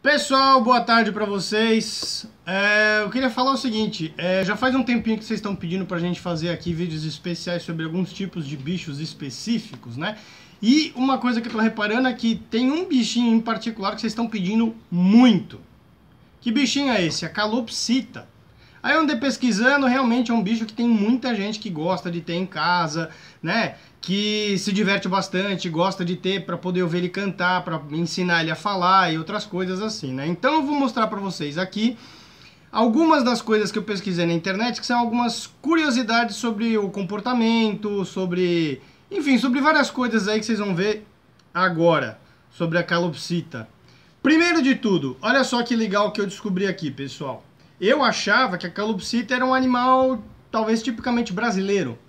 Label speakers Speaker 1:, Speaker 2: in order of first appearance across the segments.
Speaker 1: Pessoal, boa tarde pra vocês. Eu queria falar o seguinte, já faz um tempinho que vocês estão pedindo pra gente fazer aqui vídeos especiais sobre alguns tipos de bichos específicos, né? E uma coisa que eu tô reparando é que tem um bichinho em particular que vocês estão pedindo muito. Que bichinho é esse? A calopsita. Aí eu andei pesquisando, realmente é um bicho que tem muita gente que gosta de ter em casa, né? Que se diverte bastante, gosta de ter para poder ouvir ele cantar, para ensinar ele a falar e outras coisas assim, né? Então eu vou mostrar para vocês aqui algumas das coisas que eu pesquisei na internet, que são algumas curiosidades sobre o comportamento, sobre, enfim, sobre várias coisas aí que vocês vão ver agora sobre a calopsita. Primeiro de tudo, olha só que legal que eu descobri aqui, pessoal. Eu achava que a calopsita era um animal talvez tipicamente brasileiro.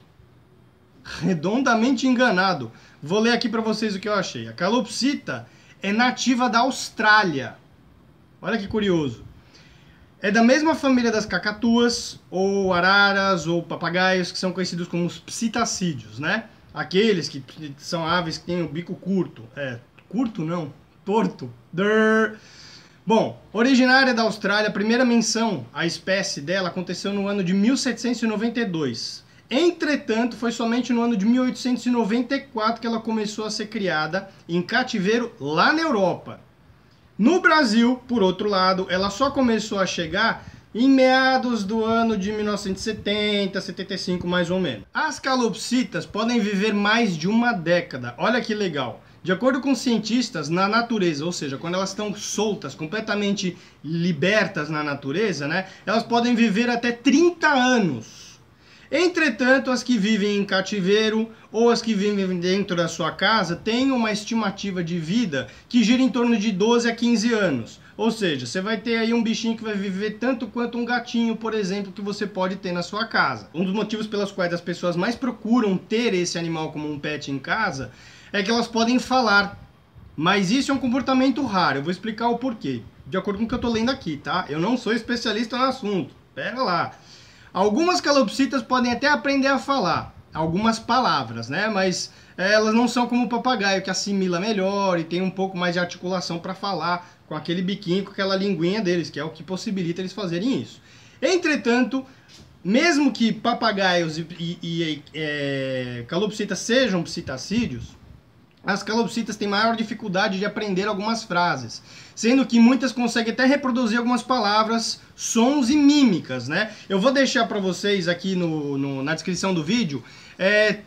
Speaker 1: Redondamente enganado. Vou ler aqui para vocês o que eu achei. A calopsita é nativa da Austrália. Olha que curioso. É da mesma família das cacatuas, ou araras, ou papagaios, que são conhecidos como os psitacídeos, né? Aqueles que são aves que têm o bico curto. Curto não, torto. Bom, originária da Austrália, a primeira menção à espécie dela aconteceu no ano de 1792. Entretanto, foi somente no ano de 1894 que ela começou a ser criada em cativeiro lá na Europa. No Brasil, por outro lado, ela só começou a chegar em meados do ano de 1970, 75 mais ou menos. As calopsitas podem viver mais de uma década. Olha que legal. De acordo com cientistas, na natureza, ou seja, quando elas estão soltas, completamente libertas na natureza, né, elas podem viver até 30 anos. Entretanto, as que vivem em cativeiro ou as que vivem dentro da sua casa têm uma estimativa de vida que gira em torno de 12 a 15 anos. Ou seja, você vai ter aí um bichinho que vai viver tanto quanto um gatinho, por exemplo, que você pode ter na sua casa. Um dos motivos pelos quais as pessoas mais procuram ter esse animal como um pet em casa é que elas podem falar. Mas isso é um comportamento raro. Eu vou explicar o porquê. De acordo com o que eu estou lendo aqui, tá? Eu não sou especialista no assunto. Pera lá. Algumas calopsitas podem até aprender a falar algumas palavras, né? Mas elas não são como o papagaio, que assimila melhor e tem um pouco mais de articulação para falar com aquele biquinho, com aquela linguinha deles, que é o que possibilita eles fazerem isso. Entretanto, mesmo que papagaios e calopsitas sejam psitacídeos, as calopsitas têm maior dificuldade de aprender algumas frases, sendo que muitas conseguem até reproduzir algumas palavras, sons e mímicas, né? Eu vou deixar para vocês aqui na descrição do vídeo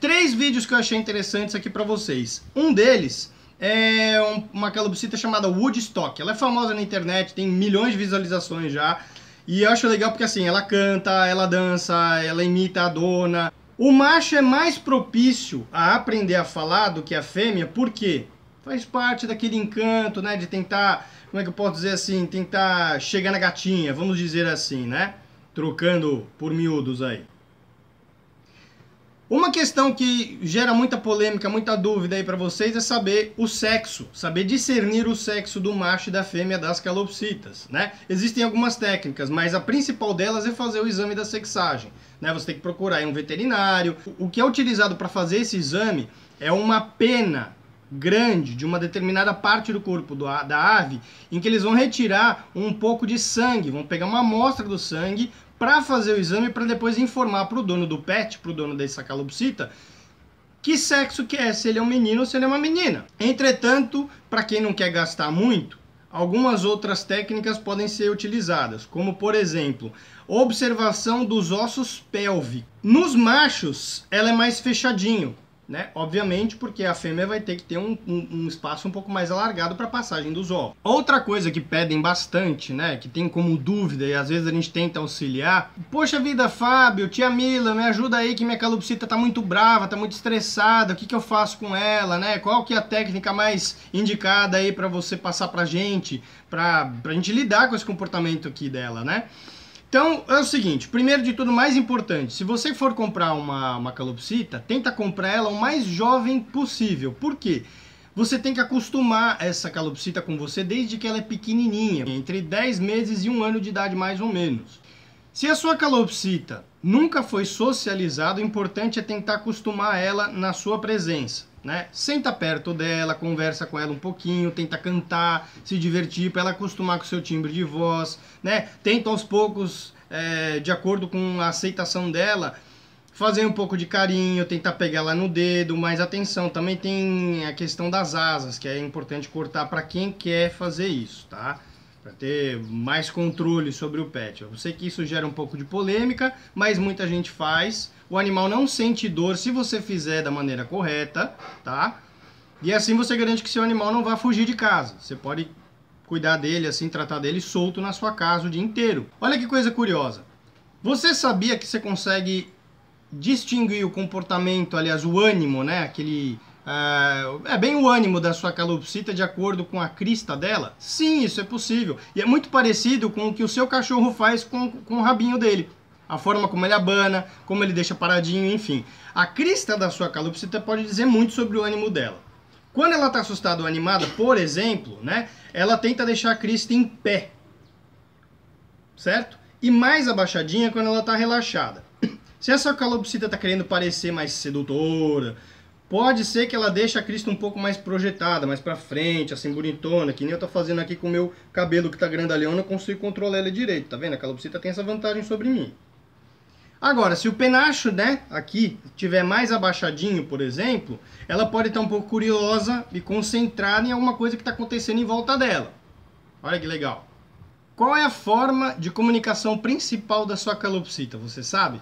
Speaker 1: 3 vídeos que eu achei interessantes aqui para vocês. Um deles é uma calopsita chamada Woodstock. Ela é famosa na internet, tem milhões de visualizações já. E eu acho legal porque assim, ela canta, ela dança, ela imita a dona. O macho é mais propício a aprender a falar do que a fêmea, porque faz parte daquele encanto, né, de tentar, como é que eu posso dizer assim, tentar chegar na gatinha, vamos dizer assim, né, trocando por miúdos aí. Uma questão que gera muita polêmica, muita dúvida aí para vocês é saber o sexo, saber discernir o sexo do macho e da fêmea das calopsitas, né? Existem algumas técnicas, mas a principal delas é fazer o exame da sexagem, né? Você tem que procurar um veterinário. O que é utilizado para fazer esse exame é uma pena grande de uma determinada parte do corpo da ave, em que eles vão retirar um pouco de sangue, vão pegar uma amostra do sangue para fazer o exame, para depois informar para o dono do pet, para o dono dessa calopsita, que sexo que é, se ele é um menino ou se ele é uma menina. Entretanto, para quem não quer gastar muito, algumas outras técnicas podem ser utilizadas, como por exemplo, observação dos ossos pélvicos. Nos machos, ela é mais fechadinho, né? Obviamente, porque a fêmea vai ter que ter um espaço um pouco mais alargado para a passagem dos ovos. Outra coisa que pedem bastante, né, que tem como dúvida e às vezes a gente tenta auxiliar: poxa vida, Fábio, tia Mila, me ajuda aí que minha calopsita tá muito brava, tá muito estressada, o que eu faço com ela, né? Qual que é a técnica mais indicada aí para você passar pra gente gente lidar com esse comportamento aqui dela, né? Então, é o seguinte, primeiro de tudo, mais importante, se você for comprar uma calopsita, tenta comprar ela o mais jovem possível. Por quê? Você tem que acostumar essa calopsita com você desde que ela é pequenininha, entre 10 meses e 1 ano de idade mais ou menos. Se a sua calopsita nunca foi socializada, o importante é tentar acostumar ela na sua presença. né? Senta perto dela, conversa com ela um pouquinho, tenta cantar, se divertir para ela acostumar com o seu timbre de voz, né? Tenta aos poucos, de acordo com a aceitação dela, fazer um pouco de carinho, tentar pegar ela no dedo, mas atenção, também tem a questão das asas, que é importante cortar para quem quer fazer isso, tá? Para ter mais controle sobre o pet. Eu sei que isso gera um pouco de polêmica, mas muita gente faz. O animal não sente dor se você fizer da maneira correta, tá? E assim você garante que seu animal não vai fugir de casa. Você pode cuidar dele, assim, tratar dele solto na sua casa o dia inteiro. Olha que coisa curiosa. Você sabia que você consegue distinguir o comportamento, aliás, o ânimo, né? Aquele... bem o ânimo da sua calopsita de acordo com a crista dela? Sim, isso é possível. E é muito parecido com o que o seu cachorro faz com o rabinho dele. A forma como ele abana, como ele deixa paradinho, enfim. A crista da sua calopsita pode dizer muito sobre o ânimo dela. Quando ela está assustada ou animada, por exemplo, né? Ela tenta deixar a crista em pé. Certo? E mais abaixadinha quando ela está relaxada. Se essa calopsita está querendo parecer mais sedutora, pode ser que ela deixe a crista um pouco mais projetada, mais pra frente, assim, bonitona, que nem eu tô fazendo aqui com o meu cabelo que tá grandalhão, eu não consigo controlar ele direito, tá vendo? A calopsita tem essa vantagem sobre mim. Agora, se o penacho, né, aqui, tiver mais abaixadinho, por exemplo, ela pode estar um pouco curiosa e concentrada em alguma coisa que está acontecendo em volta dela. Olha que legal. Qual é a forma de comunicação principal da sua calopsita, você sabe?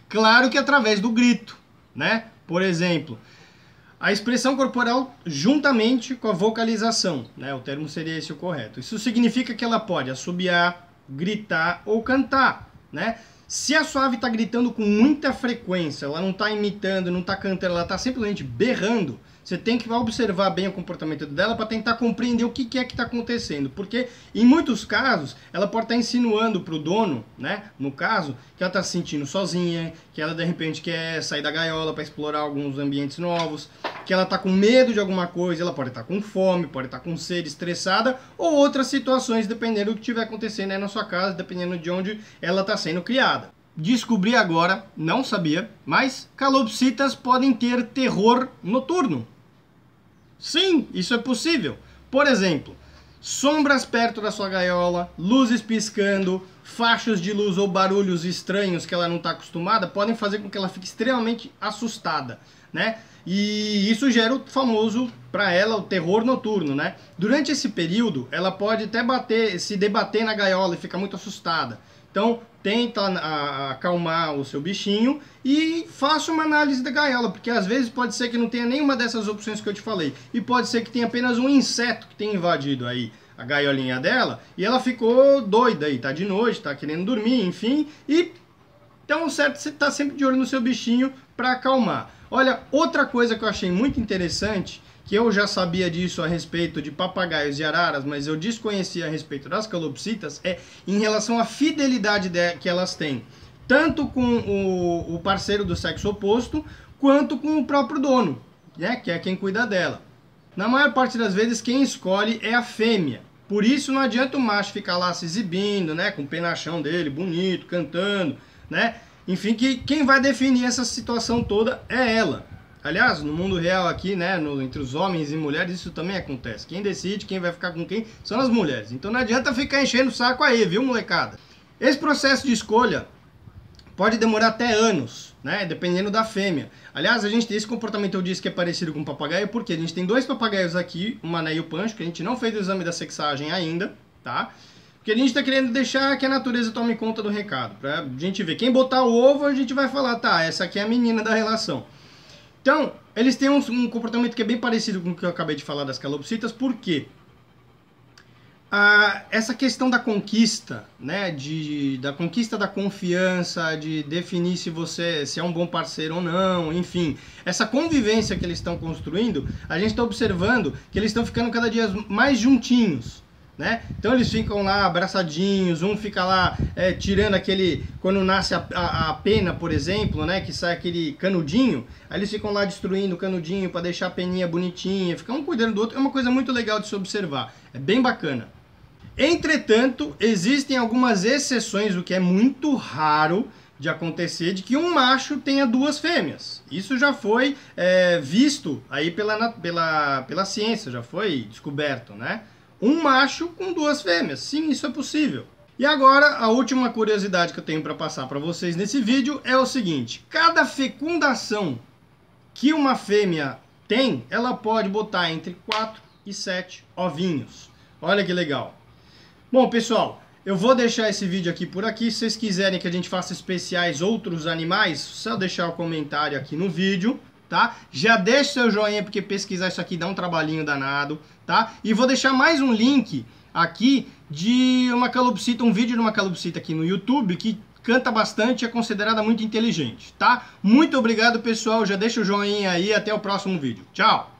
Speaker 1: Claro que através do grito, né? Por exemplo, a expressão corporal juntamente com a vocalização, né? O termo seria esse o correto. Isso significa que ela pode assobiar, gritar ou cantar, né? Se a sua ave está gritando com muita frequência, ela não está imitando, não está cantando, ela está simplesmente berrando, você tem que observar bem o comportamento dela para tentar compreender o que é que está acontecendo. Porque, em muitos casos, ela pode estar insinuando para o dono, né, no caso, que ela está se sentindo sozinha, que ela, de repente, quer sair da gaiola para explorar alguns ambientes novos, que ela está com medo de alguma coisa, ela pode estar com fome, pode estar com sede, estressada, ou outras situações, dependendo do que estiver acontecendo aí na sua casa, dependendo de onde ela está sendo criada. Descobri agora, não sabia, mas calopsitas podem ter terror noturno. Sim, isso é possível. Por exemplo, sombras perto da sua gaiola, luzes piscando, fachos de luz ou barulhos estranhos que ela não está acostumada podem fazer com que ela fique extremamente assustada, né? E isso gera o famoso, para ela, o terror noturno, né? Durante esse período, ela pode até se debater na gaiola e ficar muito assustada. Então, tenta acalmar o seu bichinho e faça uma análise da gaiola, porque às vezes pode ser que não tenha nenhuma dessas opções que eu te falei. E pode ser que tenha apenas um inseto que tenha invadido aí a gaiolinha dela e ela ficou doida aí, tá de noite, tá querendo dormir, enfim. E então, certo, você tá sempre de olho no seu bichinho para acalmar. Olha, outra coisa que eu achei muito interessante, que eu já sabia disso a respeito de papagaios e araras, mas eu desconhecia a respeito das calopsitas, é em relação à fidelidade que elas têm, tanto com o parceiro do sexo oposto, quanto com o próprio dono, né, que é quem cuida dela. Na maior parte das vezes, quem escolhe é a fêmea. Por isso não adianta o macho ficar lá se exibindo, né, com o penachão dele, bonito, cantando, né? Enfim, que quem vai definir essa situação toda é ela. Aliás, no mundo real aqui, né, entre os homens e mulheres, isso também acontece. Quem decide quem vai ficar com quem são as mulheres. Então não adianta ficar enchendo o saco aí, viu, molecada? Esse processo de escolha pode demorar até anos, né, dependendo da fêmea. Aliás, a gente tem esse comportamento, eu disse que é parecido com o papagaio, porque a gente tem dois papagaios aqui, o Mané e o Pancho, que a gente não fez o exame da sexagem ainda, tá? Porque a gente está querendo deixar que a natureza tome conta do recado. Pra gente ver. Quem botar o ovo, a gente vai falar, tá, essa aqui é a menina da relação. Então, eles têm um comportamento que é bem parecido com o que eu acabei de falar das calopsitas, por quê? Essa questão da conquista, né, da conquista da confiança, de definir se você é um bom parceiro ou não, enfim, essa convivência que eles estão construindo, a gente está observando que eles estão ficando cada dia mais juntinhos, né? Então eles ficam lá abraçadinhos, um fica lá tirando aquele, quando nasce a pena, por exemplo, né, que sai aquele canudinho, aí eles ficam lá destruindo o canudinho para deixar a peninha bonitinha, ficam um cuidando do outro, é uma coisa muito legal de se observar, é bem bacana. Entretanto, existem algumas exceções, o que é muito raro, de acontecer de que um macho tenha duas fêmeas. Isso já foi visto aí pela ciência, já foi descoberto, né? Um macho com duas fêmeas. Sim, isso é possível. E agora, a última curiosidade que eu tenho para passar para vocês nesse vídeo é o seguinte. Cada fecundação que uma fêmea tem, ela pode botar entre 4 e 7 ovinhos. Olha que legal. Bom, pessoal, eu vou deixar esse vídeo aqui por aqui. Se vocês quiserem que a gente faça especiais outros animais, só deixar o comentário aqui no vídeo, tá? Já deixa seu joinha, porque pesquisar isso aqui dá um trabalhinho danado, tá? E vou deixar mais um link aqui de uma calopsita, um vídeo de uma calopsita aqui no YouTube que canta bastante e é considerada muito inteligente, tá? Muito obrigado, pessoal. Já deixa o joinha aí. Até o próximo vídeo. Tchau!